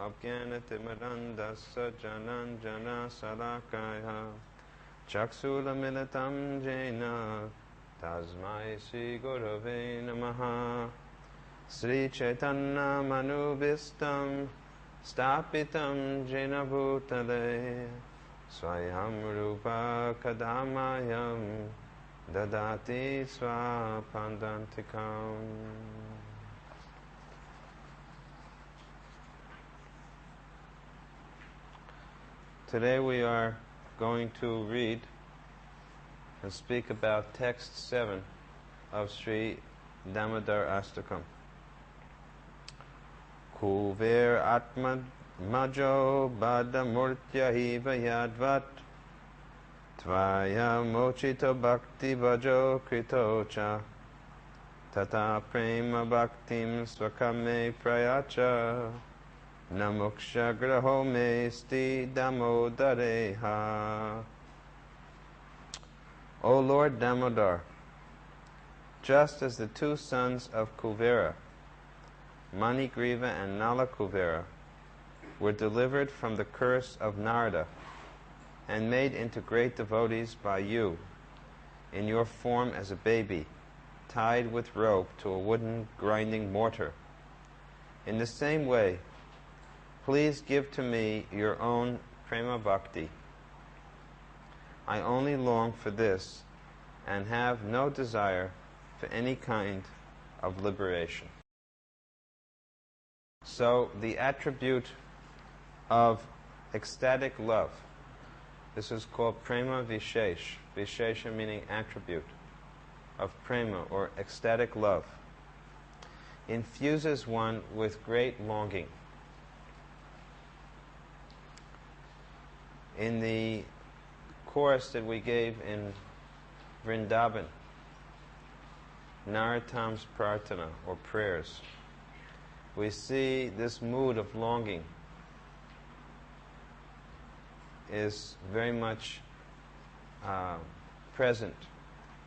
Abhyanatimandasya jananjana salakaya Chaksulamilitam jena Tasmai Sri Gurave Namaha Sri Chaitanya Manubhistam Stapitam Jena Bhutale Swayam Rupa Kadamayam Dadati Swapandantikam. Today we are going to read and speak about text 7 of Sri Damodar Astakam. Kuver Atma Majo Bada Murtya Hiva Yadvat Tvaya Mochito Bhakti Vajo Kritocha Tata Prema Bhaktim Swakame Prayacha Namuksha Graho Me Sti Damodareha. O Lord Damodar, just as the two sons of Kuvera, Manigriva and Nala Kuvera, were delivered from the curse of Narada and made into great devotees by you in your form as a baby, tied with rope to a wooden grinding mortar. In the same way, please give to me your own prema bhakti. I only long for this and have no desire for any kind of liberation. So the attribute of ecstatic love, this is called prema vishesh, vishesha meaning attribute of prema or ecstatic love, infuses one with great longing. In the course that we gave in Vrindavan, Narottam's Prarthana or prayers, we see this mood of longing is very much present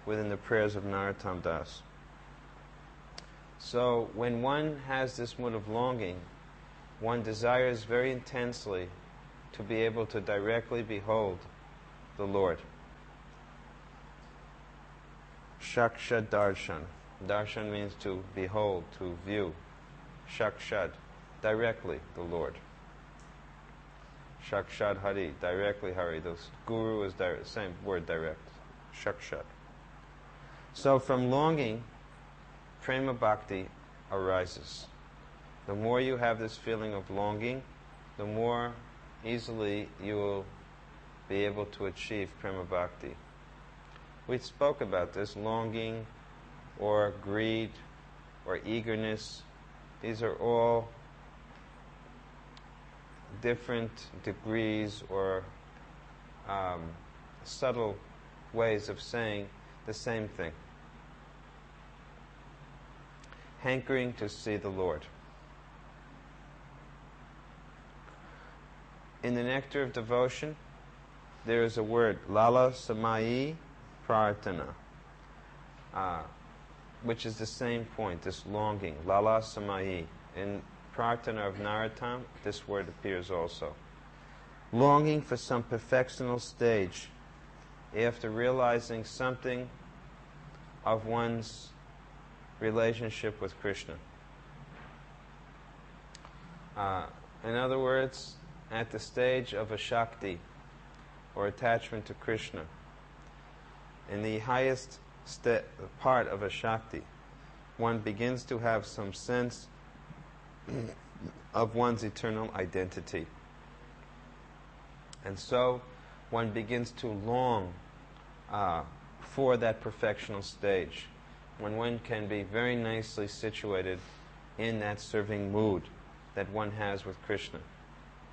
within the prayers of Narottam Das. So when one has this mood of longing, one desires very intensely to be able to directly behold the Lord. Shaksha darshan. Darshan means to behold, to view. Shakshad, directly the Lord. Shakshad Hari, directly Hari. The Guru is direct, same word, direct. Shakshad. So from longing, prema bhakti arises. The more you have this feeling of longing, the more easily you will be able to achieve prema bhakti. We spoke about this, longing or greed or eagerness. These are all different degrees or subtle ways of saying the same thing. Hankering to see the Lord. In the nectar of devotion, there is a word, Lala Samayi Prarthana, which is the same point, this longing, Lala Samayi. In Prarthana of Narottam, this word appears also. Longing for some perfectional stage after realizing something of one's relationship with Krishna. In other words, at the stage of a Shakti, or attachment to Krishna, in the highest part of a Shakti, one begins to have some sense of one's eternal identity. And so one begins to long for that perfectional stage, when one can be very nicely situated in that serving mood that one has with Krishna.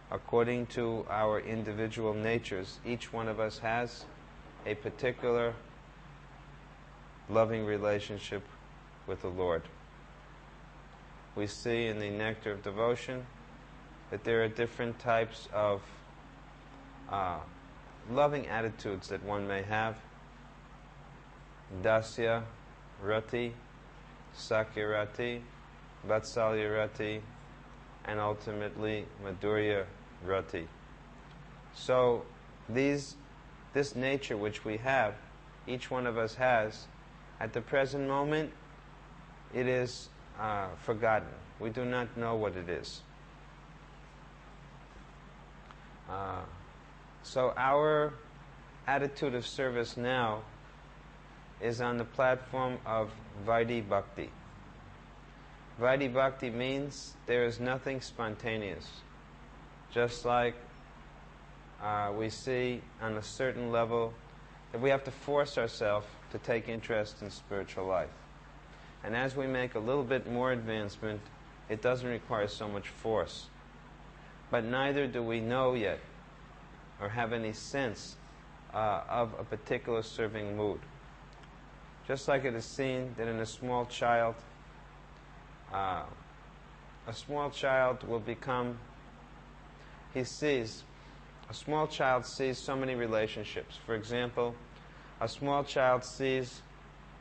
According to our individual natures, each one of us has a particular loving relationship with the Lord. We see in the nectar of devotion that there are different types of loving attitudes that one may have. Dasya Rati, Sakya Rati, Vatsalya Rati, and ultimately Madhurya Rati. So this nature which we have, each one of us has, at the present moment, it is forgotten. We do not know what it is. So our attitude of service now is on the platform of Vaidhi Bhakti. Vaidhi Bhakti means there is nothing spontaneous. Just like we see on a certain level that we have to force ourselves to take interest in spiritual life. And as we make a little bit more advancement, it doesn't require so much force. But neither do we know yet or have any sense of a particular serving mood. Just like it is seen that in a small child will become, a small child sees so many relationships. For example, a small child sees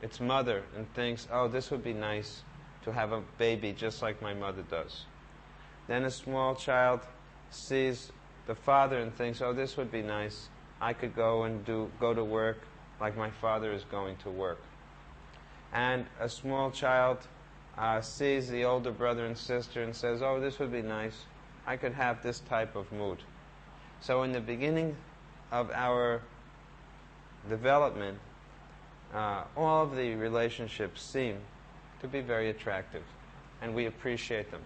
its mother and thinks, oh, this would be nice to have a baby just like my mother does. Then a small child sees the father and thinks, oh, this would be nice. I could go to work like my father is going to work. And a small child sees the older brother and sister and says, oh, this would be nice. I could have this type of mood. So in the beginning of our development, all of the relationships seem to be very attractive, and we appreciate them.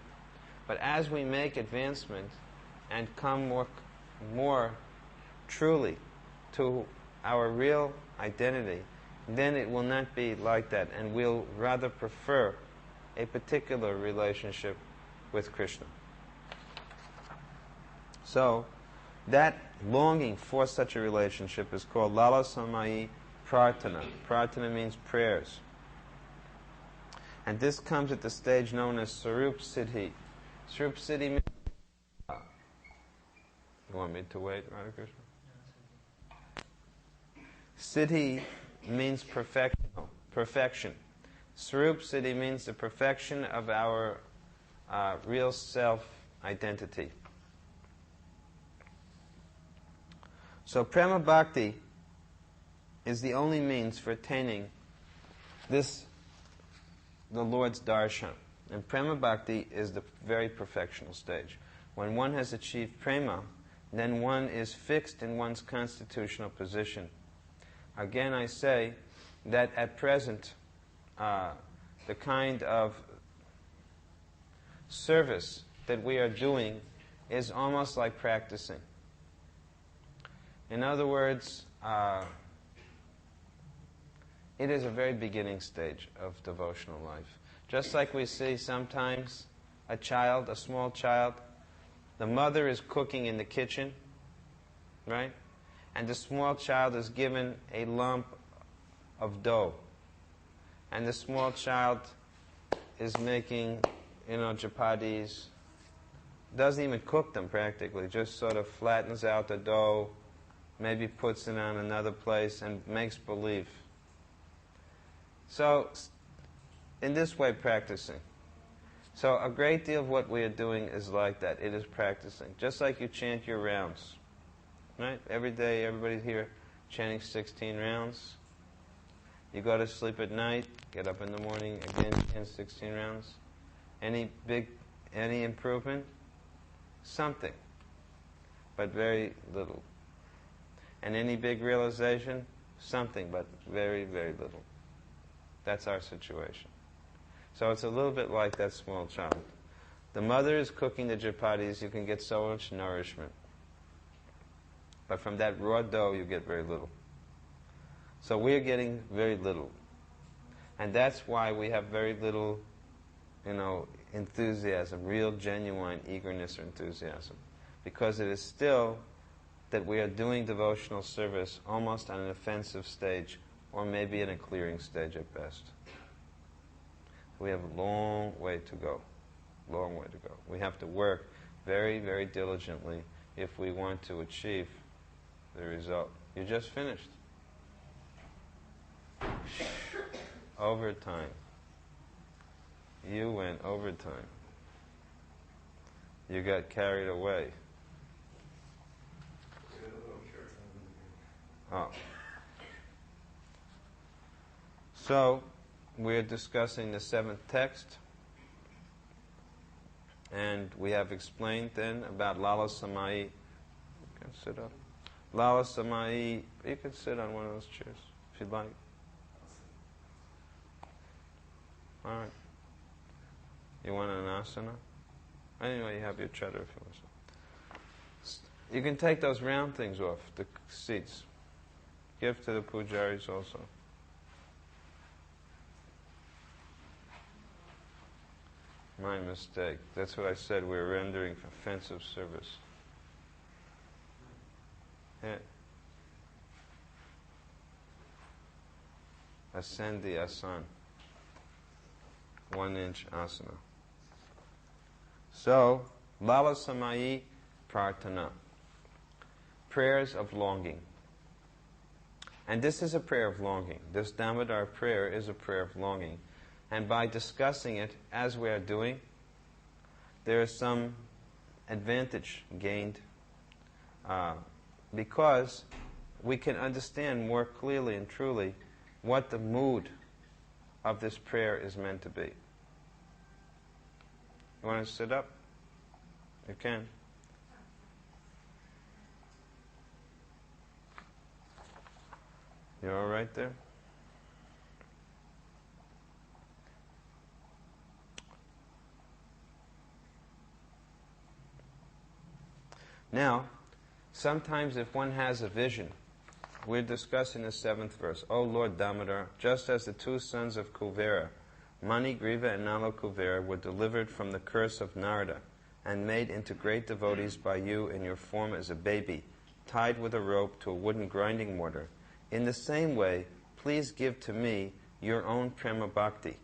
But as we make advancement and come more truly to our real identity, then it will not be like that, and we'll rather prefer a particular relationship with Krishna. So, that longing for such a relationship is called Lala Samayi Prarthana. Prarthana means prayers. And this comes at the stage known as Sarup Siddhi. Sarup Siddhi means... You want me to wait, Radha Krishna? Siddhi means perfection. Sarup Siddhi means the perfection of our real self-identity. So Prema Bhakti is the only means for attaining the Lord's darshan. And Prema Bhakti is the very perfectional stage. When one has achieved Prema, then one is fixed in one's constitutional position. Again, I say that at present, the kind of service that we are doing is almost like practicing. In other words, it is a very beginning stage of devotional life. Just like we see sometimes a small child, the mother is cooking in the kitchen, right? And the small child is given a lump of dough. And the small child is making, chapatis, doesn't even cook them practically, just sort of flattens out the dough, maybe puts it on another place and makes believe. So, in this way, practicing. So a great deal of what we are doing is like that. It is practicing. Just like you chant your rounds. Right? Every day, everybody's here chanting 16 rounds. You go to sleep at night, get up in the morning, again chant 16 rounds. Any improvement? Something. But very little. And any big realization? Something, but very, very little. That's our situation. So it's a little bit like that small child. The mother is cooking the chapatis, you can get so much nourishment. But from that raw dough, you get very little. So we're getting very little. And that's why we have very little, enthusiasm, real, genuine eagerness or enthusiasm. Because it is still that we are doing devotional service almost on an offensive stage, or maybe in a clearing stage at best. We have a long way to go. Long way to go. We have to work very, very diligently if we want to achieve the result. You just finished. Overtime. You went overtime. You got carried away. Oh. So, we're discussing the 7th text, and we have explained then about Lala Samai. You can sit up. Lala Samai, you can sit on one of those chairs if you'd like. All right. You want an asana? Anyway, you have your chatter if you want. You can take those round things off, the seats. Give to the pujaris also. My mistake. That's what I said. We're rendering offensive service. Yeah. Ascend the asan. 1-inch asana. So, Lala Samayi Prarthana. Prayers of longing. And this is a prayer of longing. This Damodar prayer is a prayer of longing. And by discussing it, as we are doing, there is some advantage gained because we can understand more clearly and truly what the mood of this prayer is meant to be. You want to sit up? You can. You all right there? Now, sometimes if one has a vision, we're discussing the 7th verse. O Lord Damodar, just as the 2 sons of Kuvera, Mani, Griva, and Nala Kuvera, were delivered from the curse of Narada and made into great devotees by you in your form as a baby, tied with a rope to a wooden grinding mortar, in the same way, please give to me your own prema bhakti.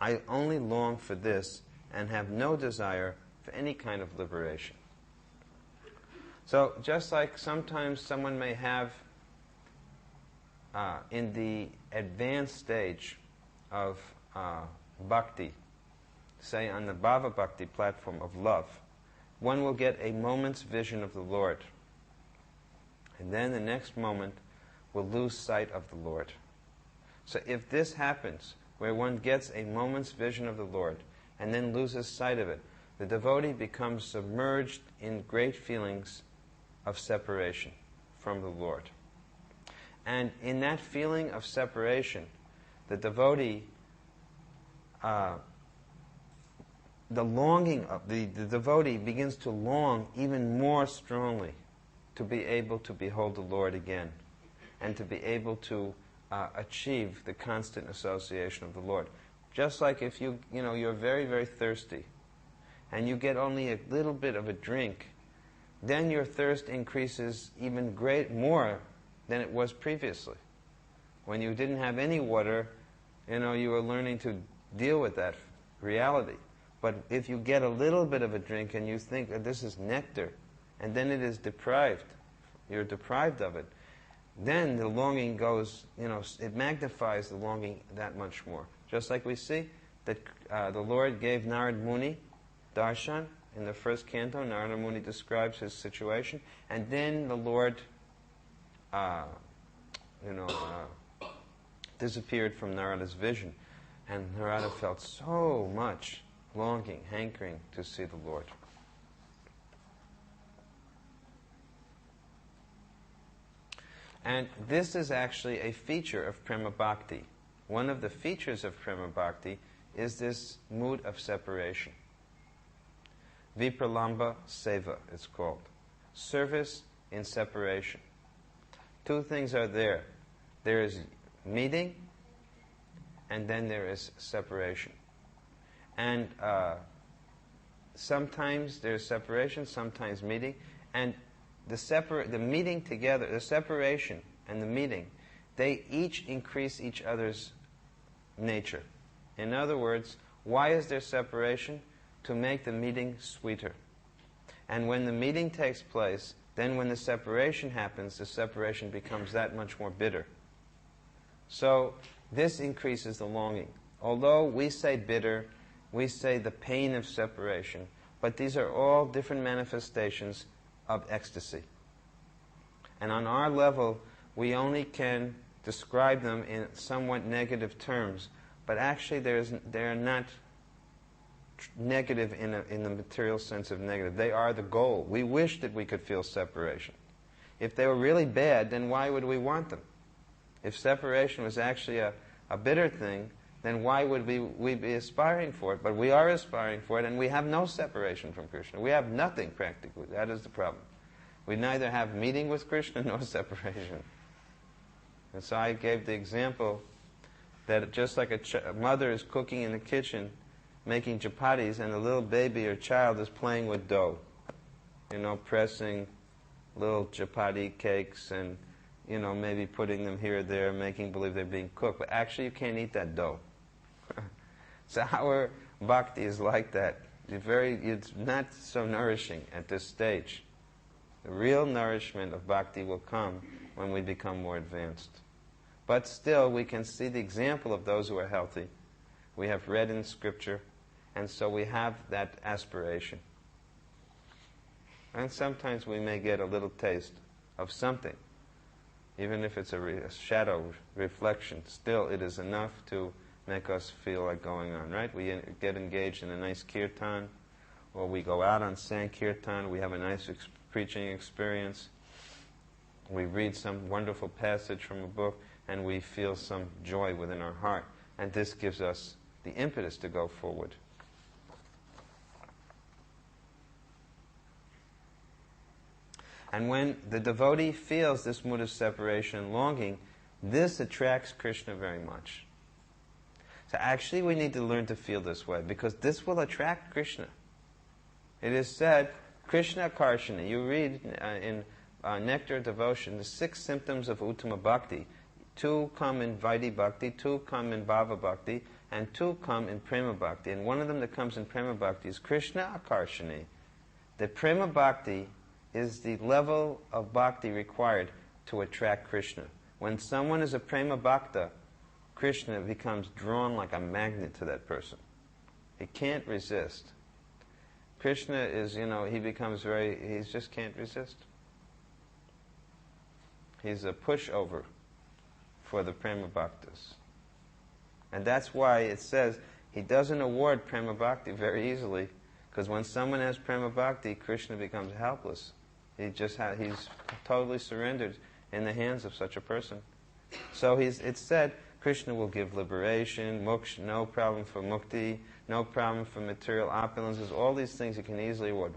I only long for this and have no desire for any kind of liberation. So, just like sometimes someone may have, in the advanced stage of bhakti, say on the Bhava Bhakti platform of love, one will get a moment's vision of the Lord. And then the next moment will lose sight of the Lord. So if this happens, where one gets a moment's vision of the Lord and then loses sight of it, the devotee becomes submerged in great feelings of separation from the Lord. And in that feeling of separation, the devotee, the longing of the devotee begins to long even more strongly to be able to behold the Lord again and to be able to achieve the constant association of the Lord. Just like if you're very, very thirsty and you get only a little bit of a drink, then your thirst increases even more than it was previously. When you didn't have any water, you were learning to deal with that reality. But if you get a little bit of a drink and you think this is nectar, and then it is deprived, you're deprived of it, then the longing goes, it magnifies the longing that much more. Just like we see that the Lord gave Narad Muni darshan in the first canto. Narada Muni describes his situation, and then the Lord, disappeared from Narada's vision, and Narada felt so much longing, hankering to see the Lord. And this is actually a feature of Prema Bhakti. One of the features of Prema Bhakti is this mood of separation. Vipralamba Seva, it's called. Service in separation. 2 things are there. There is meeting, and then there is separation. And sometimes there's separation, sometimes meeting, and the meeting together, the separation and the meeting, they each increase each other's nature. In other words, why is there separation? To make the meeting sweeter. And when the meeting takes place, then when the separation happens, the separation becomes that much more bitter. So this increases the longing. Although we say bitter, we say the pain of separation, but these are all different manifestations of ecstasy. And on our level, we only can describe them in somewhat negative terms, but actually they're not negative in the material sense of negative. They are the goal. We wish that we could feel separation. If they were really bad, then why would we want them? If separation was actually a bitter thing, then why would we be aspiring for it? But we are aspiring for it, and we have no separation from Krishna. We have nothing practically. That is the problem. We neither have meeting with Krishna nor separation. And so I gave the example that just like a mother is cooking in the kitchen, making chapatis, and a little baby or child is playing with dough. Pressing little chapati cakes and, maybe putting them here or there, making believe they're being cooked. But actually you can't eat that dough. So our bhakti is like that. It's not so nourishing at this stage. The real nourishment of bhakti will come when we become more advanced. But still, we can see the example of those who are healthy. We have read in Scripture, and so we have that aspiration. And sometimes we may get a little taste of something. Even if it's a shadow reflection, still it is enough to make us feel like going on, right? We get engaged in a nice kirtan, or we go out on Sankirtan, we have a nice preaching experience, we read some wonderful passage from a book, and we feel some joy within our heart. And this gives us the impetus to go forward. And when the devotee feels this mood of separation and longing, this attracts Krishna very much. So actually we need to learn to feel this way, because this will attract Krishna. It is said, Krishna Karshana, you read in Nectar of Devotion, the 6 symptoms of Uttama Bhakti. 2 come in Vaidhi Bhakti, 2 come in Bhava Bhakti, and 2 come in Prema Bhakti. And one of them that comes in Prema Bhakti is Krishna Akarshani. The Prema Bhakti is the level of bhakti required to attract Krishna. When someone is a Prema Bhakta, Krishna becomes drawn like a magnet to that person. He can't resist. Krishna is, he just can't resist. He's a pushover for the Prema Bhaktas. And that's why it says he doesn't award Prema Bhakti very easily, because when someone has Prema Bhakti, Krishna becomes helpless. He's totally surrendered in the hands of such a person. So it's said, Krishna will give liberation, moksha, no problem for mukti, no problem for material opulences, all these things he can easily award.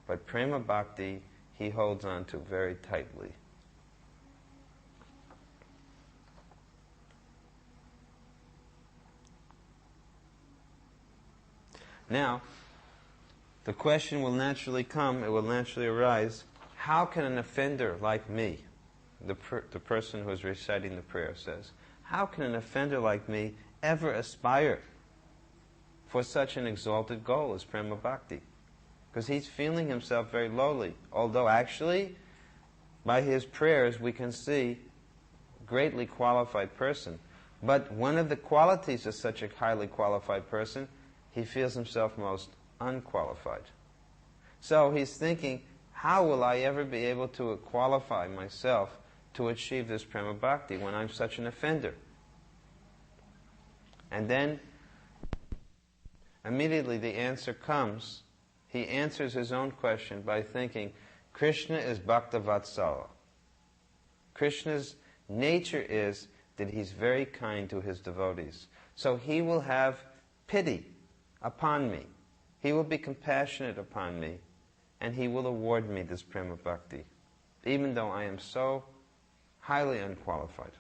But Prema Bhakti, he holds on to very tightly. Now, the question will naturally come, it will naturally arise, how can an offender like me, the person who is reciting the prayer says, how can an offender like me ever aspire for such an exalted goal as Prema Bhakti? Because he's feeling himself very lowly, although actually, by his prayers we can see greatly qualified person. But one of the qualities of such a highly qualified person, he feels himself most unqualified. So he's thinking, how will I ever be able to qualify myself to achieve this Prema Bhakti when I'm such an offender? And then, immediately the answer comes. He answers his own question by thinking, Krishna is Bhakta Vatsala. Krishna's nature is that he's very kind to his devotees. So he will have pity upon me. He will be compassionate upon me, and he will award me this Prema Bhakti, even though I am so highly unqualified.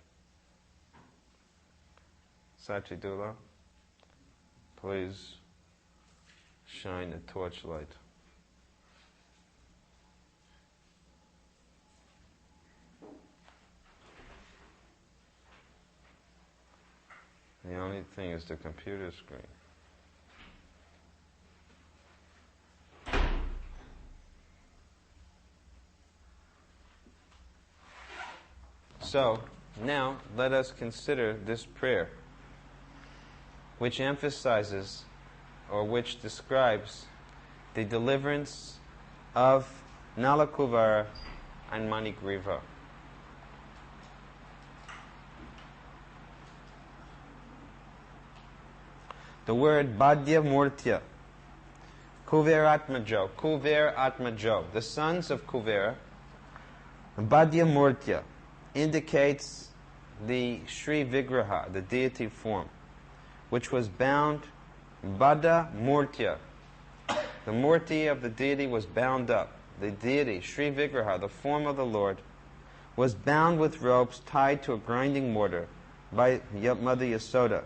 Sachidula, please shine a torchlight. The only thing is the computer screen. So, now let us consider this prayer, which emphasizes or which describes the deliverance of Nalakuvara and Manigriva. The word Badya Murtya, Kuveratmajo, Kuver Atmajo, the sons of Kuvera, Badya Murtya indicates the Sri Vigraha, the deity form, which was bound, Bada Murtya. The Murti of the deity was bound up. The deity, Sri Vigraha, the form of the Lord, was bound with ropes tied to a grinding mortar by Mother Yasoda.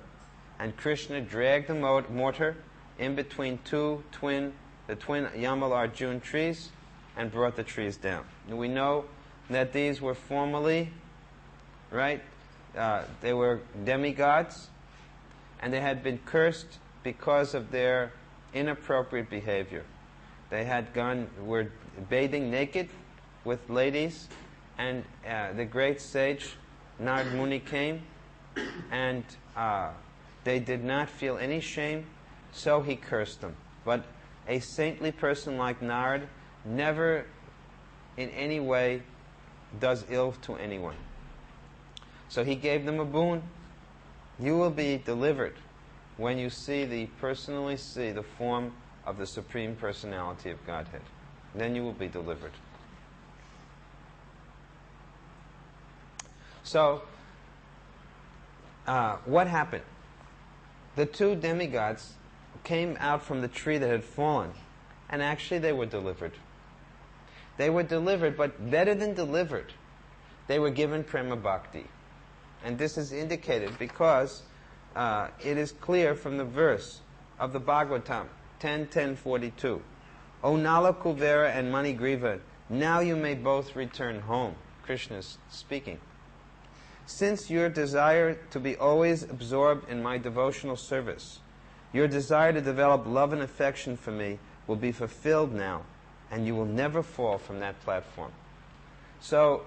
And Krishna dragged the mortar in between the twin Yamal Arjun trees and brought the trees down. And we know that these were formerly, right, they were demigods, and they had been cursed because of their inappropriate behavior. They were bathing naked with ladies, and the great sage Narad Muni came, and they did not feel any shame, so he cursed them. But a saintly person like Narad never in any way does ill to anyone. So he gave them a boon. You will be delivered when you personally see the form of the Supreme Personality of Godhead. Then you will be delivered. So, what happened? The two demigods came out from the tree that had fallen, and actually they were delivered. They were delivered, but better than delivered, they were given prema bhakti. And this is indicated because it is clear from the verse of the Bhagavatam, 10:10:42. O Nala Kuvera and Manigriva, now you may both return home. Krishna is speaking. Since your desire to be always absorbed in my devotional service, your desire to develop love and affection for me will be fulfilled now, and you will never fall from that platform. So,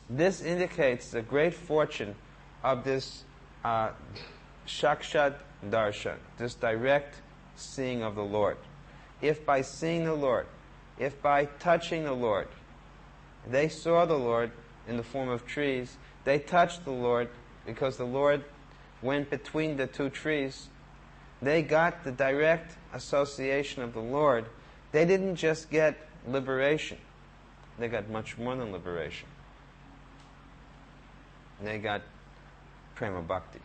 this indicates the great fortune of this Shakshat Darshan, this direct seeing of the Lord. If by seeing the Lord, if by touching the Lord, they saw the Lord in the form of trees, they touched the Lord because the Lord went between the two trees, they got the direct association of the Lord. They didn't just get liberation, they got much more than liberation. They got prema bhakti.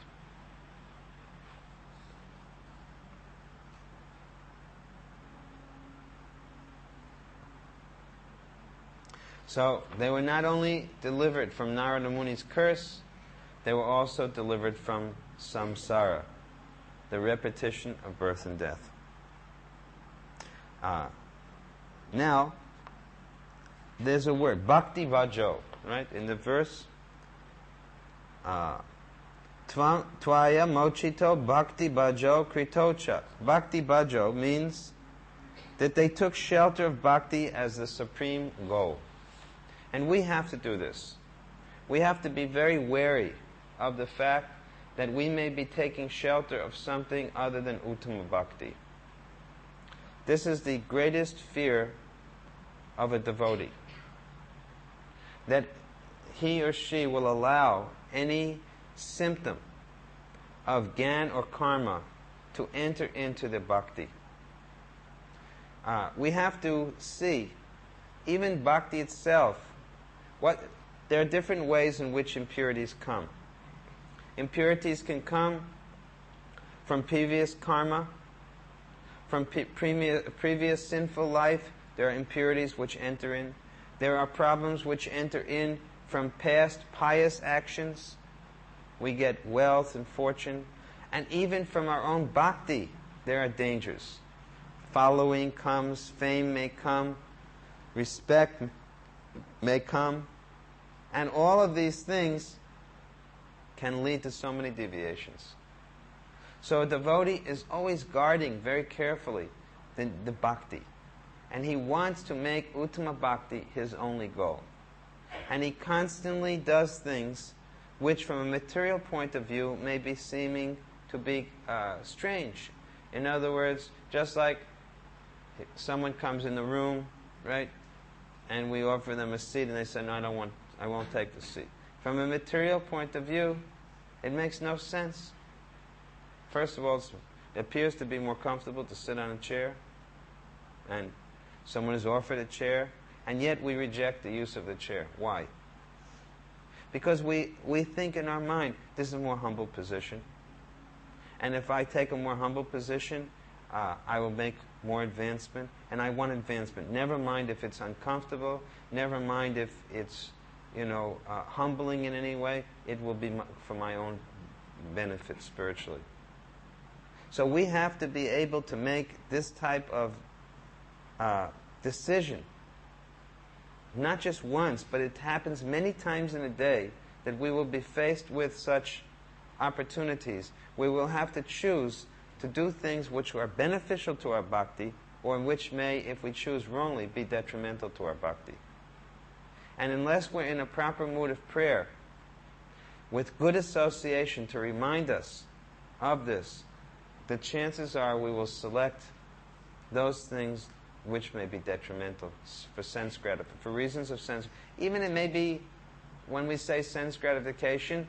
So they were not only delivered from Narada Muni's curse, they were also delivered from samsara, the repetition of birth and death. Now, there's a word, bhakti vajo, right? In the verse, Tvaya mochito bhakti bhajo kritocha. Bhakti bhajo means that they took shelter of bhakti as the supreme goal. And we have to do this. We have to be very wary of the fact that we may be taking shelter of something other than Uttama Bhakti. This is the greatest fear of a devotee. That he or she will allow any symptom of gyan or karma to enter into the bhakti. We have to see, even bhakti itself, there are different ways in which impurities come. Impurities can come from previous karma, from previous sinful life. There are impurities which enter in. There are problems which enter in from past pious actions. We get wealth and fortune. And even from our own bhakti, there are dangers. Following comes, fame may come, respect may come, and all of these things can lead to so many deviations. So a devotee is always guarding very carefully the bhakti. And he wants to make Uttama Bhakti his only goal. And he constantly does things which from a material point of view may be seeming to be strange. In other words, just like Someone comes in the room, right, and we offer them a seat, and they say, no, I won't take the seat. From a material point of view, it makes no sense. First of all, it appears to be more comfortable to sit on a chair, and someone is offered a chair, and yet we reject the use of the chair. Why? Because we think in our mind, this is a more humble position. And if I take a more humble position, I will make more advancement, and I want advancement. Never mind if it's uncomfortable, never mind if it's, humbling in any way, it will be for my own benefit spiritually. So we have to be able to make this type of decision, not just once, but it happens many times in a day, that we will be faced with such opportunities. We will have to choose to do things which are beneficial to our bhakti, or which may, if we choose wrongly, be detrimental to our bhakti. And unless we're in a proper mood of prayer, with good association to remind us of this, the chances are we will select those things which may be detrimental for sense gratification, for reasons of sense. Even it may be, when we say sense gratification,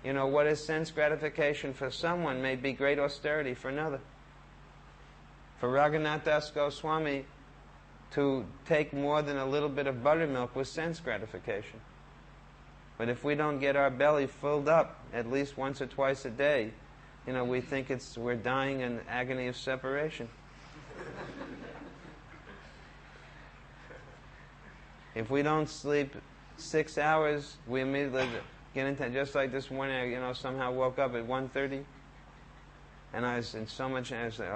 what is sense gratification for someone may be great austerity for another. For Raghunath Das Goswami, to take more than a little bit of buttermilk was sense gratification. But if we don't get our belly filled up at least once or twice a day, we think we're dying in agony of separation. If we don't sleep 6 hours, we immediately get into, just like this morning, I somehow woke up at 1:30, and I was in so much, and I said,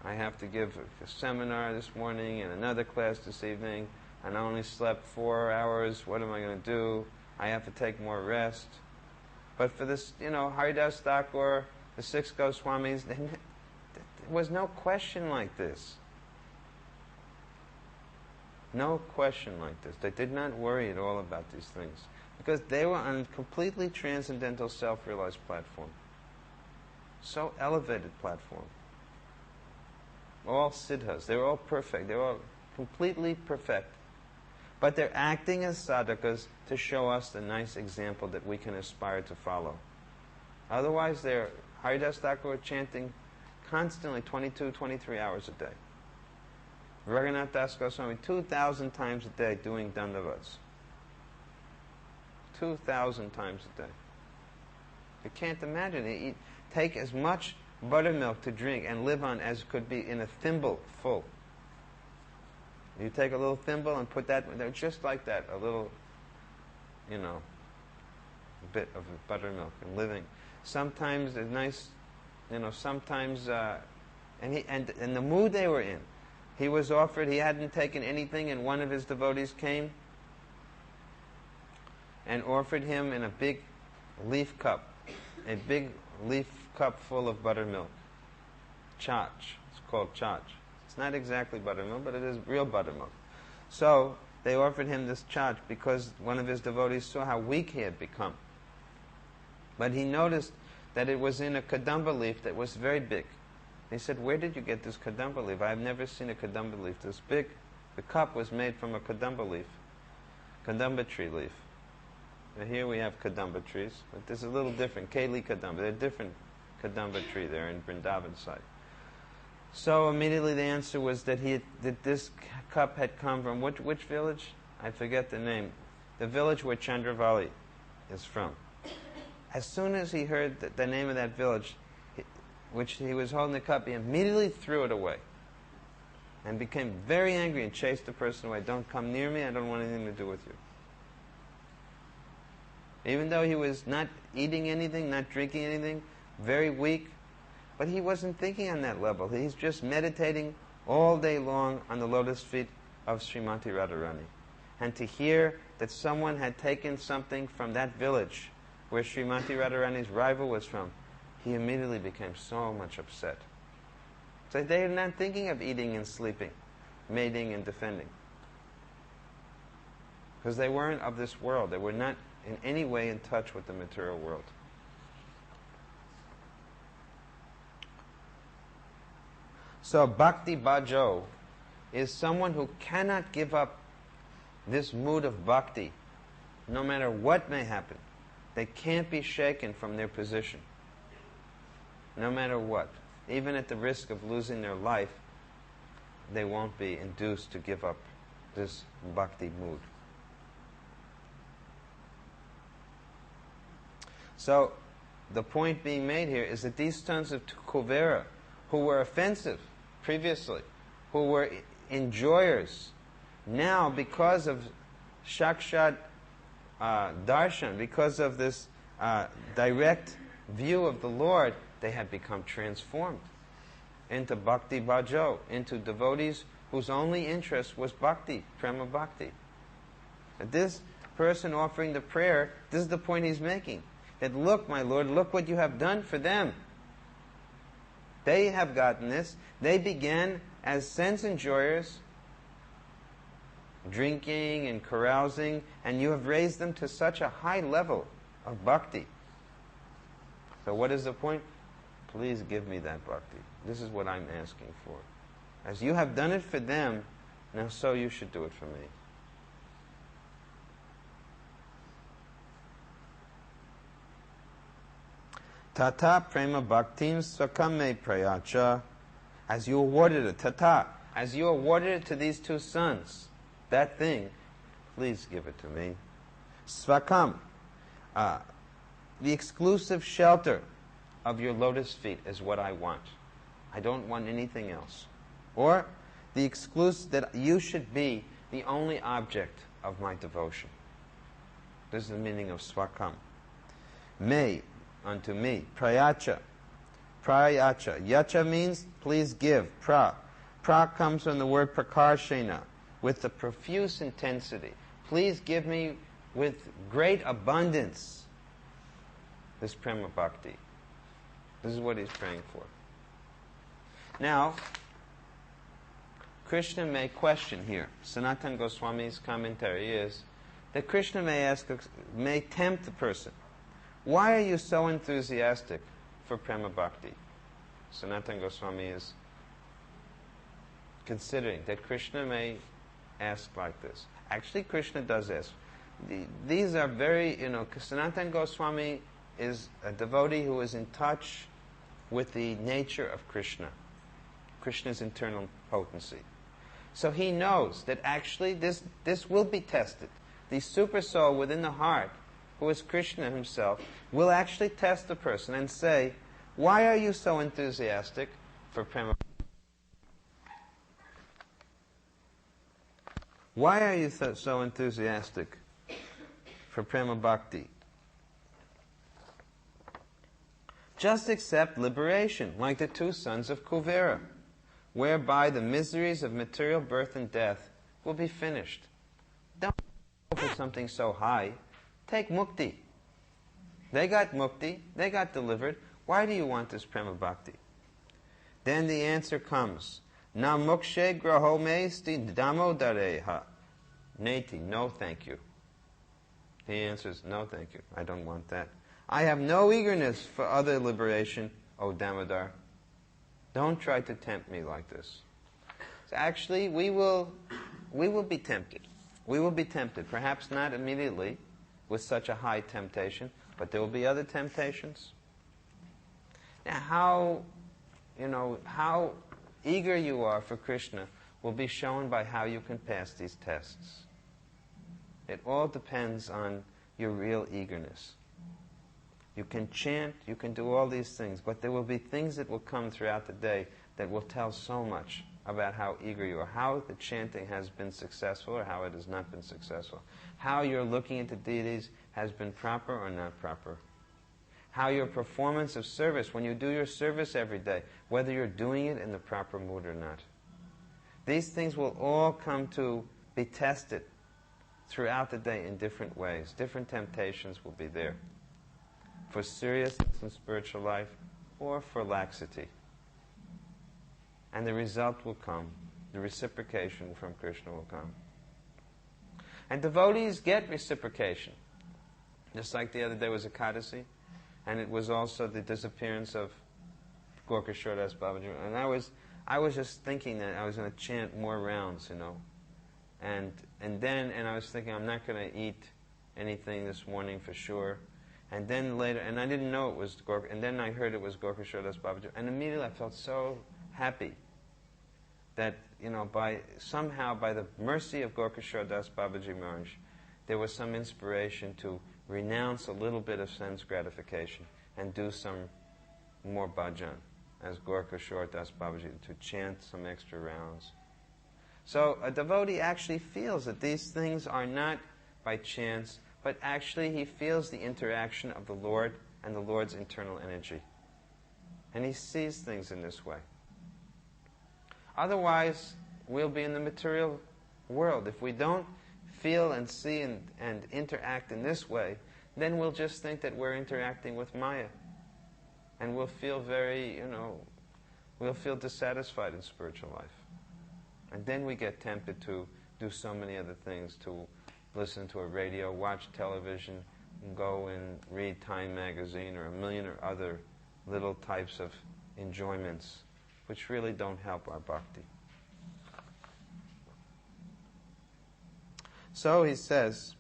I have to give a seminar this morning and another class this evening, and I only slept 4 hours. What am I going to do? I have to take more rest. But for this, Haridas Thakur, the 6 Goswamis, there was no question like this. No question like this. They did not worry at all about these things, because they were on a completely transcendental self-realized platform. So elevated platform. All siddhas. They were all perfect. They were all completely perfect. But they're acting as sadhakas to show us the nice example that we can aspire to follow. Otherwise, they're Haridas Thakur chanting constantly 22, 23 hours a day. Raghunath Das Goswami 2,000 times a day doing dandavats. 2,000 times a day. You can't imagine it. Take as much buttermilk to drink and live on as could be in a thimble full. You take a little thimble and put that, just like that, a little, bit of buttermilk and living. Sometimes it's nice, sometimes, and the mood they were in. He was offered, he hadn't taken anything, and one of his devotees came and offered him in a big leaf cup, a big leaf cup full of buttermilk. Chach. It's called chach. It's not exactly buttermilk, but it is real buttermilk. So they offered him this chach because one of his devotees saw how weak he had become. But he noticed that it was in a kadamba leaf that was very big. He said, where did you get this kadamba leaf? I've never seen a kadamba leaf this big. The cup was made from a kadamba leaf, kadamba tree leaf. Now here we have kadamba trees, but this is a little different. Keli kadamba. They're different kadamba tree there in Vrindavan side. So immediately the answer was that this cup had come from which village? I forget the name. The village where Chandravali is from. As soon as he heard the name of that village, which he was holding the cup, he immediately threw it away and became very angry and chased the person away. Don't come near me, I don't want anything to do with you. Even though he was not eating anything, not drinking anything, very weak, but he wasn't thinking on that level. He's just meditating all day long on the lotus feet of Srimati Radharani. And to hear that someone had taken something from that village where Srimati Radharani's rival was from, he immediately became so much upset. So they are not thinking of eating and sleeping, mating and defending. Because they weren't of this world. They were not in any way in touch with the material world. So Bhakti Bhajo is someone who cannot give up this mood of bhakti, no matter what may happen. They can't be shaken from their position, no matter what. Even at the risk of losing their life, they won't be induced to give up this bhakti mood. So, the point being made here is that these sons of Kuvera, who were offensive previously, who were enjoyers, now because of Shakshat Darshan, because of this direct view of the Lord, they had become transformed into Bhakti Bhajo, into devotees whose only interest was bhakti, prema bhakti. And this person offering the prayer, this is the point he's making. That look, my Lord, look what you have done for them. They have gotten this. They began as sense enjoyers, drinking and carousing, and you have raised them to such a high level of bhakti. So what is the point? Please give me that bhakti. This is what I'm asking for. As you have done it for them, now so you should do it for me. Tata prema bhaktim swakame prayacha. As you awarded it, tata, as you awarded it to these two sons, that thing, please give it to me. Svakam, the exclusive shelter of your lotus feet is what I want. I don't want anything else. Or the exclusive, that you should be the only object of my devotion. This is the meaning of swakam. Me, unto me. Prayacha. Prayacha. Yacha means please give. Pra. Pra comes from the word prakarshena, with the profuse intensity. Please give me with great abundance this prema bhakti. This is what he's praying for. Now, Krishna may question here. Sanatana Goswami's commentary is that Krishna may tempt the person. Why are you so enthusiastic for prema bhakti? Sanatana Goswami is considering that Krishna may ask like this. Actually, Krishna does ask. These are very, Sanatana Goswami is a devotee who is in touch with the nature of Krishna, Krishna's internal potency. So he knows that actually this will be tested. The super soul within the heart, who is Krishna himself, will actually test the person and say, why are you so enthusiastic for prema? Why are you so enthusiastic for prema bhakti? Just accept liberation, like the two sons of Kuvera, whereby the miseries of material birth and death will be finished. Don't go for something so high. Take mukti. They got mukti, they got delivered. Why do you want this prema bhakti? Then the answer comes. Na mokshe graho mesti damodareha. Neti, no thank you. The answer is no thank you. I don't want that. I have no eagerness for other liberation, O Damodar. Don't try to tempt me like this. So actually, we will be tempted. We will be tempted. Perhaps not immediately with such a high temptation, but there will be other temptations. Now, how eager you are for Krishna will be shown by how you can pass these tests. It all depends on your real eagerness. You can chant, you can do all these things, but there will be things that will come throughout the day that will tell so much about how eager you are, how the chanting has been successful or how it has not been successful, how your looking into deities has been proper or not proper, how your performance of service, when you do your service every day, whether you're doing it in the proper mood or not. These things will all come to be tested throughout the day in different ways. Different temptations will be there for seriousness in spiritual life or for laxity. And the result will come. The reciprocation from Krishna will come. And devotees get reciprocation. Just like the other day was Ekadasi, and it was also the disappearance of Gorkashore Das Babaji. And I was just thinking that I was going to chant more rounds, you know. And I was thinking, I'm not going to eat anything this morning for sure. And then later, and I didn't know it was Gorka, and then I heard it was Gorka Das Babaji. And immediately I felt so happy that, you know, somehow by the mercy of Gorka Das Babaji Maharaj, there was some inspiration to renounce a little bit of sense gratification and do some more bhajan, as Gorka Das Babaji, to chant some extra rounds. So a devotee actually feels that these things are not by chance, but actually he feels the interaction of the Lord and the Lord's internal energy. And he sees things in this way. Otherwise, we'll be in the material world. If we don't feel and see and interact in this way, then we'll just think that we're interacting with Maya. And we'll feel very, you know, we'll feel dissatisfied in spiritual life. And then we get tempted to do so many other things, to listen to a radio, watch television, go and read Time magazine or a million or other little types of enjoyments which really don't help our bhakti. So he says,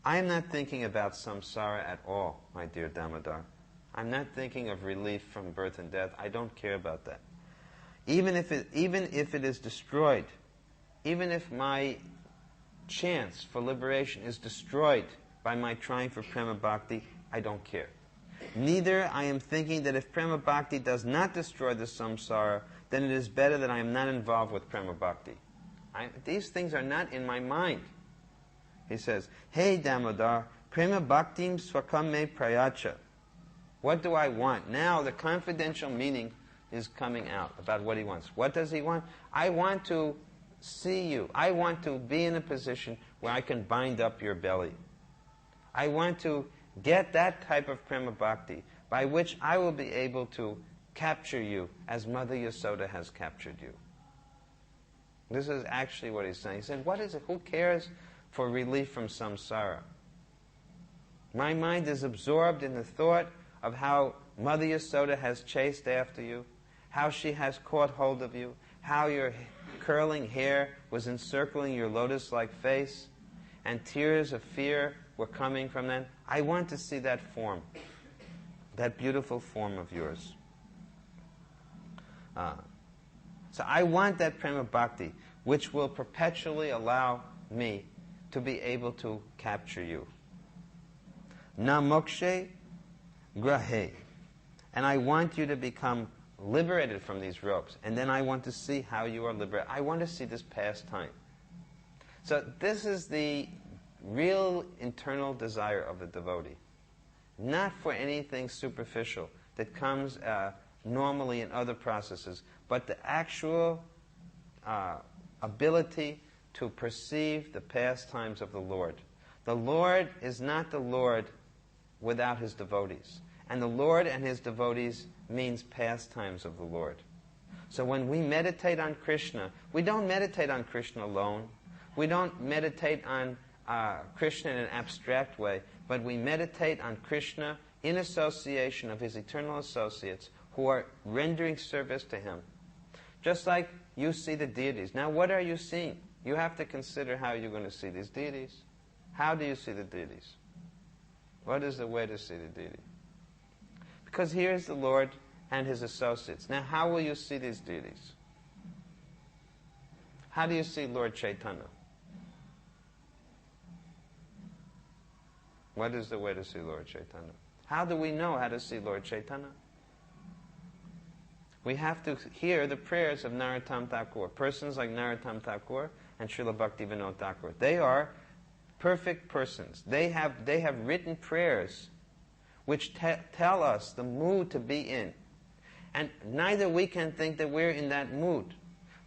I am not thinking about samsara at all, my dear Damodar. I'm not thinking of relief from birth and death. I don't care about that. Even if it is destroyed, even if my chance for liberation is destroyed by my trying for prema bhakti, I don't care. Neither I am thinking that if prema bhakti does not destroy the samsara, then it is better that I am not involved with prema bhakti. These things are not in my mind. He says, Hey Damodar, prema bhaktim swakam me prayacha. What do I want? Now the confidential meaning is coming out about what he wants. What does he want? I want to see you. I want to be in a position where I can bind up your belly. I want to get that type of prema bhakti by which I will be able to capture you as Mother Yasoda has captured you. This is actually what he's saying. He said, what is it? Who cares for relief from samsara? My mind is absorbed in the thought of how Mother Yasoda has chased after you, how she has caught hold of you, how your curling hair was encircling your lotus-like face, and tears of fear were coming from that. I want to see that form, that beautiful form of yours. So I want that prema bhakti, which will perpetually allow me to be able to capture you. Na mokshe grahe. And I want you to become liberated from these ropes. And then I want to see how you are liberated. I want to see this pastime. So this is the real internal desire of the devotee. Not for anything superficial that comes normally in other processes, but the actual ability to perceive the pastimes of the Lord. The Lord is not the Lord without His devotees. And the Lord and His devotees means pastimes of the Lord. So when we meditate on Krishna, we don't meditate on Krishna alone. We don't meditate on Krishna in an abstract way, but we meditate on Krishna in association of His eternal associates who are rendering service to Him. Just like you see the deities. Now what are you seeing? You have to consider how you're going to see these deities. How do you see the deities? What is the way to see the deity? Because here is the Lord and His associates. Now how will you see these deities? How do you see Lord Chaitanya? What is the way to see Lord Chaitanya? How do we know how to see Lord Chaitanya? We have to hear the prayers of Narottam Thakur. Persons like Narottam Thakur and Srila Bhaktivinoda Thakur. They are perfect persons. They have written prayers which tell us the mood to be in. And neither we can think that we're in that mood,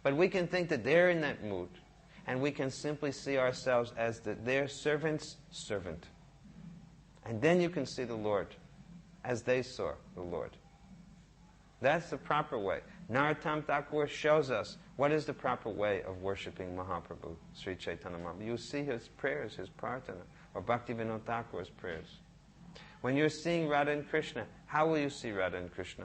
but we can think that they're in that mood. And we can simply see ourselves as their servant's servant. And then you can see the Lord as they saw the Lord. That's the proper way. Narottam Thakur shows us what is the proper way of worshipping Mahaprabhu, Sri Chaitanya Mahaprabhu. You see his prayers, his prarthana, or Bhaktivinoda Thakur's prayers. When you're seeing Radha and Krishna, how will you see Radha and Krishna?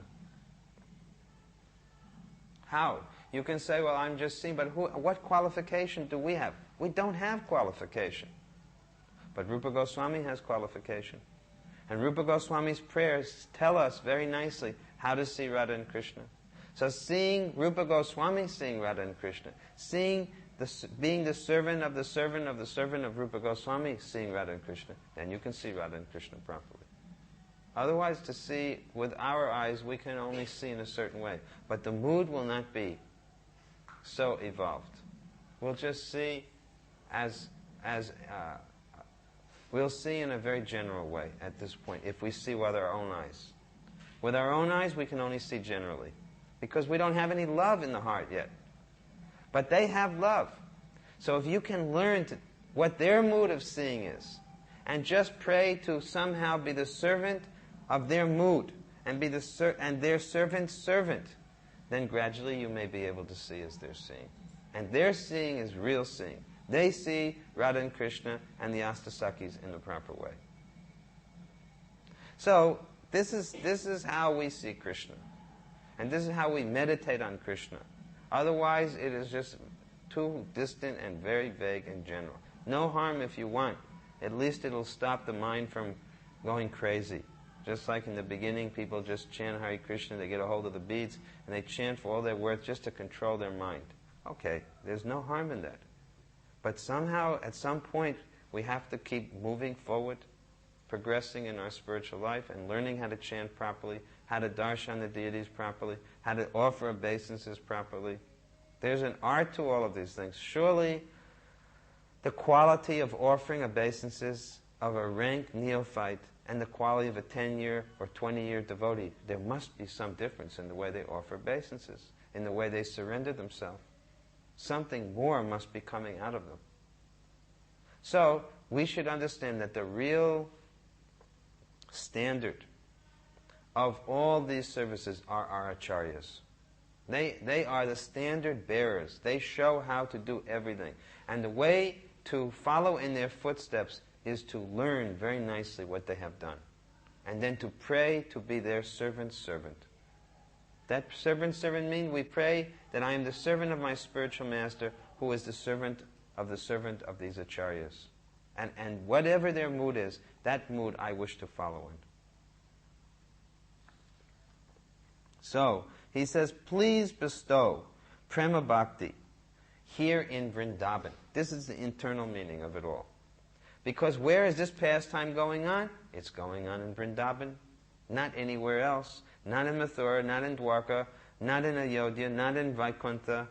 How? You can say, well, I'm just seeing, but what qualification do we have? We don't have qualification. But Rupa Goswami has qualification. And Rupa Goswami's prayers tell us very nicely how to see Radha and Krishna. So seeing Rupa Goswami seeing Radha and Krishna, being the servant of the servant of the servant of Rupa Goswami seeing Radha and Krishna, then you can see Radha and Krishna properly. Otherwise, to see with our eyes, we can only see in a certain way. But the mood will not be so evolved. We'll just see we'll see in a very general way at this point, if we see with our own eyes. With our own eyes, we can only see generally, because we don't have any love in the heart yet. But they have love. So if you can learn what their mood of seeing is, and just pray to somehow be the servant of their mood, and be their servant's servant, then gradually you may be able to see as they're seeing. And their seeing is real seeing. They see Radha and Krishna and the Astasakis in the proper way. So this is how we see Krishna. And this is how we meditate on Krishna. Otherwise, it is just too distant and very vague and general. No harm if you want. At least it'll stop the mind from going crazy. Just like in the beginning, people just chant Hare Krishna, they get a hold of the beads, and they chant for all they're worth just to control their mind. Okay, there's no harm in that. But somehow, at some point, we have to keep moving forward, progressing in our spiritual life, and learning how to chant properly, how to darshan the deities properly, how to offer obeisances properly. There's an art to all of these things. Surely, the quality of offering obeisances of a rank neophyte and the quality of a 10-year or 20-year devotee, there must be some difference in the way they offer obeisances, in the way they surrender themselves. Something more must be coming out of them. So, we should understand that the real standard of all these services are our acharyas. They are the standard bearers. They show how to do everything. And the way to follow in their footsteps is to learn very nicely what they have done. And then to pray to be their servant's servant. That servant means we pray that I am the servant of my spiritual master, who is the servant of these acharyas. And whatever their mood is, that mood I wish to follow in. So, he says, please bestow prema bhakti here in Vrindavan. This is the internal meaning of it all. Because where is this pastime going on? It's going on in Vrindavan, not anywhere else. Not in Mathura, not in Dwarka, not in Ayodhya, not in Vaikuntha,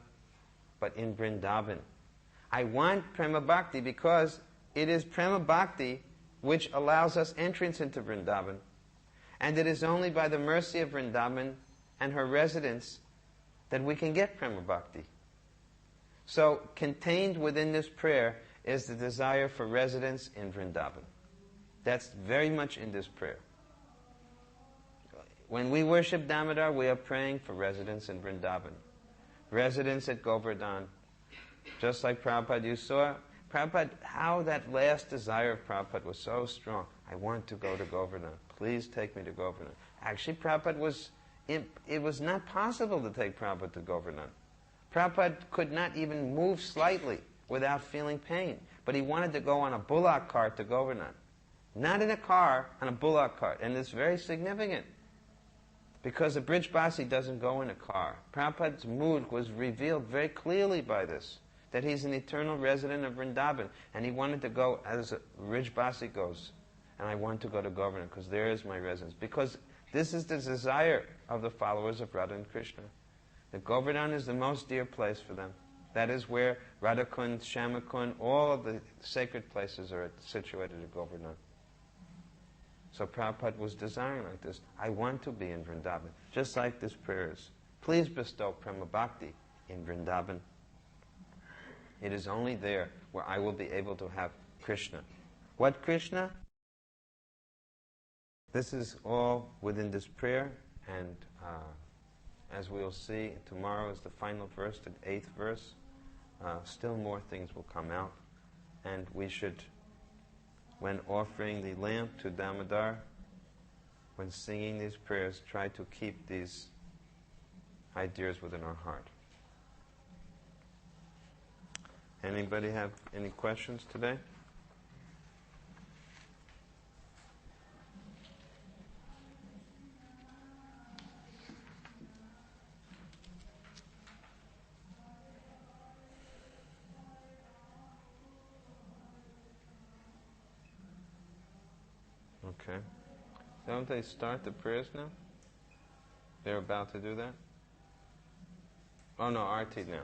but in Vrindavan. I want Prema Bhakti because it is Prema Bhakti which allows us entrance into Vrindavan. And it is only by the mercy of Vrindavan and her residents that we can get Prema Bhakti. So, contained within this prayer is the desire for residence in Vrindavan. That's very much in this prayer. When we worship Damodar, we are praying for residence in Vrindavan, residence at Govardhan. Just like Prabhupada, you saw, Prabhupada, how that last desire of Prabhupada was so strong. I want to go to Govardhan. Please take me to Govardhan. Actually, it was not possible to take Prabhupada to Govardhan. Prabhupada could not even move slightly without feeling pain. But he wanted to go on a bullock cart to Govardhan. Not in a car, on a bullock cart. And it's very significant. Because a Brijbasi doesn't go in a car. Prabhupada's mood was revealed very clearly by this, that he's an eternal resident of Vrindavan, and he wanted to go as a Brijbasi goes. And I want to go to Govardhan, because there is my residence. Because this is the desire of the followers of Radha and Krishna. The Govardhan is the most dear place for them. That is where Radhakund, Shyamakund, all of the sacred places are situated at Govardhan. So Prabhupada was desiring like this. I want to be in Vrindavan, just like this prayer is. Please bestow Prema Bhakti in Vrindavan. It is only there where I will be able to have Krishna. What Krishna? This is all within this prayer, and as we will see, tomorrow is the final verse, the 8th verse. Still more things will come out, and we should, when offering the lamp to Damodar, when singing these prayers, try to keep these ideas within our heart. Anybody have any questions today? Okay. Don't they start the prayers now? They're about to do that? Oh no, Arti now.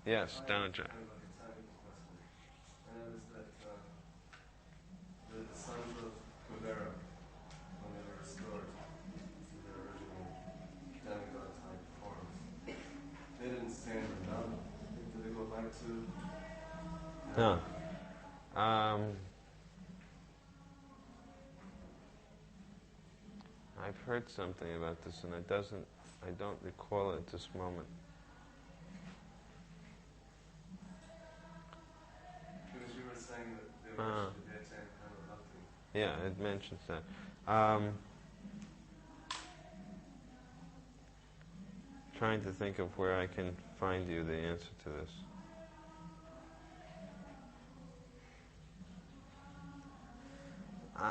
Yes, Damodar. I noticed that the sons of Kuvera, when they were restored to their original demigod-type forms, they didn't stay in Vrindavan. Did they go back to... No. I've heard something about this, and I don't recall it at this moment. Because you were saying that they were actually the same kind of bhakti. Yeah, it mentions that. Trying to think of where I can find you the answer to this.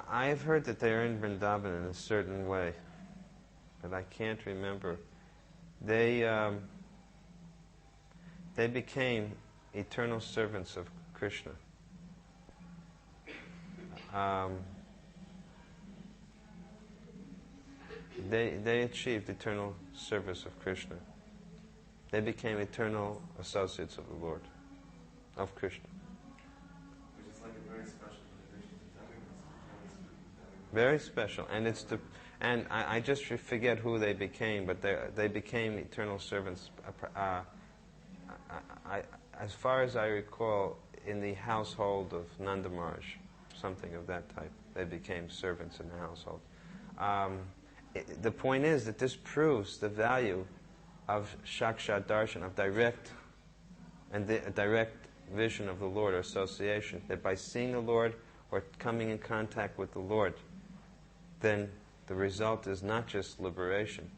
I've heard that they're in Vrindavan in a certain way, but I can't remember. They became eternal servants of Krishna. They achieved eternal service of Krishna. They became eternal associates of the Lord, of Krishna. Which is like a very special relation to demigods. Very special, and I just forget who they became, but they became eternal servants. As far as I recall, in the household of Nanda Maharaj, something of that type, they became servants in the household. The point is that this proves the value of Shakshat Darshan, of direct vision of the Lord or association, that by seeing the Lord or coming in contact with the Lord, then the result is not just liberation,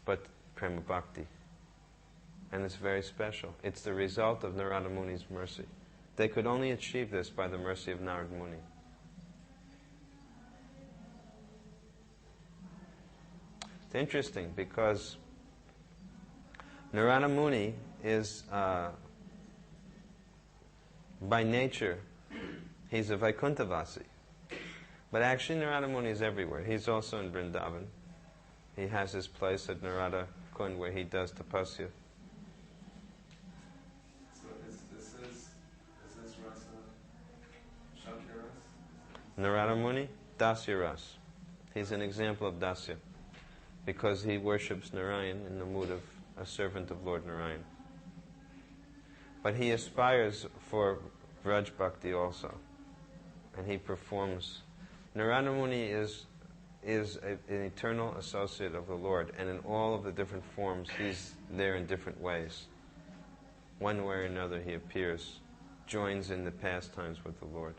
but Prema Bhakti. And it's very special. It's the result of Narada Muni's mercy. They could only achieve this by the mercy of Narada Muni. It's interesting because Narada Muni is, by nature, he's a Vaikunthavasi. But actually Narada Muni is everywhere. He's also in Vrindavan. He has his place at Narada Kund where he does tapasya. So is this rasa Shakya ras? Narada Muni, Dasya Ras. He's an example of Dasya because he worships Narayan in the mood of a servant of Lord Narayan. But he aspires for Vraj Bhakti also. And he performs. Narada Muni is an eternal associate of the Lord, and in all of the different forms he's there in different ways. One way or another he appears, joins in the pastimes with the Lord.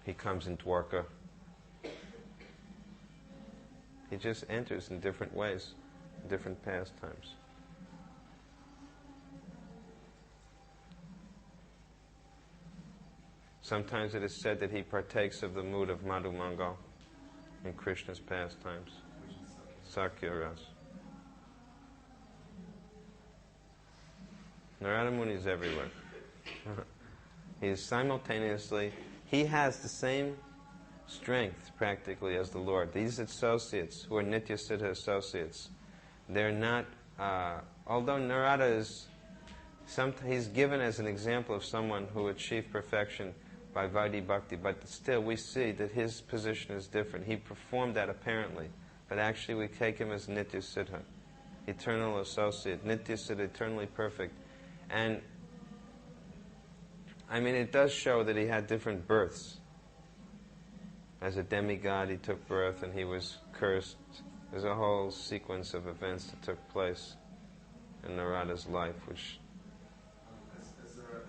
He comes in Dwarka. He just enters in different ways, different pastimes. Sometimes it is said that he partakes of the mood of Madhu Mangal in Krishna's pastimes. Sakya Ras. Narada Muni is everywhere. He is simultaneously, he has the same strength practically as the Lord. These associates who are Nitya Siddha associates, they're not, although Narada is, he's given as an example of someone who achieved perfection by Vaidhi Bhakti, but still we see that his position is different. He performed that apparently, but actually we take him as Nitya Siddha, eternal associate, Nitya Siddha, eternally perfect. And I mean, it does show that he had different births. As a demigod, he took birth and he was cursed. There's a whole sequence of events that took place in Narada's life, which... Is there a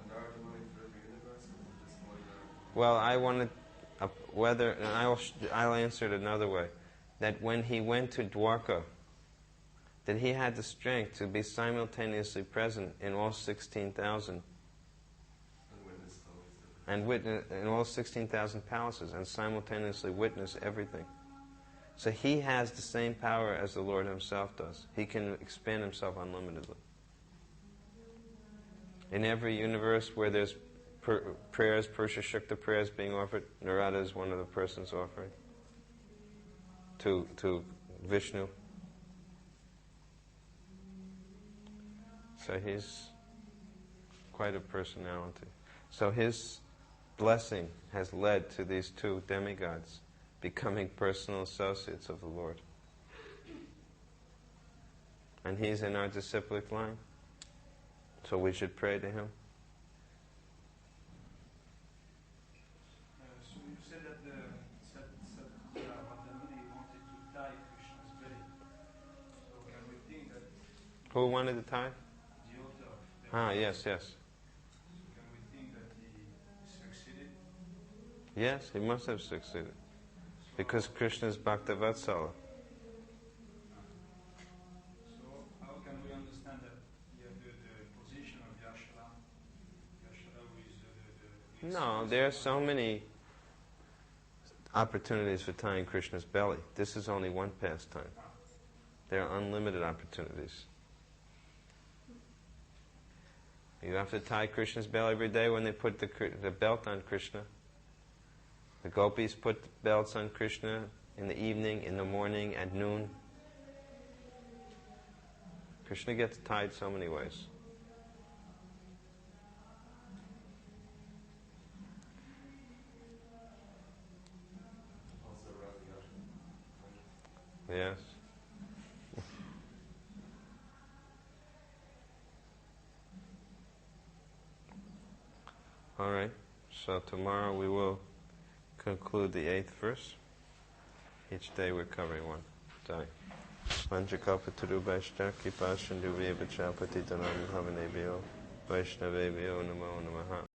Narada Muni for every universe, or is it just one Narada Muni? Well, I wanted whether, and I'll answer it another way. that when he went to Dwarka, that he had the strength to be simultaneously present in all 16,000 and witness in all 16,000 palaces and simultaneously witness everything. So he has the same power as the Lord himself does. He can expand himself unlimitedly. In every universe where there's prayers, Purusha Shukta prayers being offered, Narada is one of the persons offering to Vishnu. So he's quite a personality. So his blessing has led to these two demigods becoming personal associates of the Lord. And he's in our disciplic line. So we should pray to him. So you said that Radhamani wanted to tie Krishna's belly. So can we think that Who wanted to tie? the author? Ah, yes, yes. So can we think that he succeeded? Yes, he must have succeeded. Because Krishna is Bhaktavatsala. So how can we understand that the position of Yashoda? Yashoda is the No, there are so many opportunities for tying Krishna's belly. This is only one pastime. There are unlimited opportunities. You have to tie Krishna's belly every day when they put the belt on Krishna. The gopis put belts on Krishna in the evening, in the morning, at noon. Krishna gets tied so many ways. Also Ravi Yasha. Yes. All right. So tomorrow we will conclude the 8th verse. Each day we're covering one. Jai. Panchakalpatarubhashta kipashandu vebhacha patitanam bhavanebhyo Vaishnavebhyo namo namaha.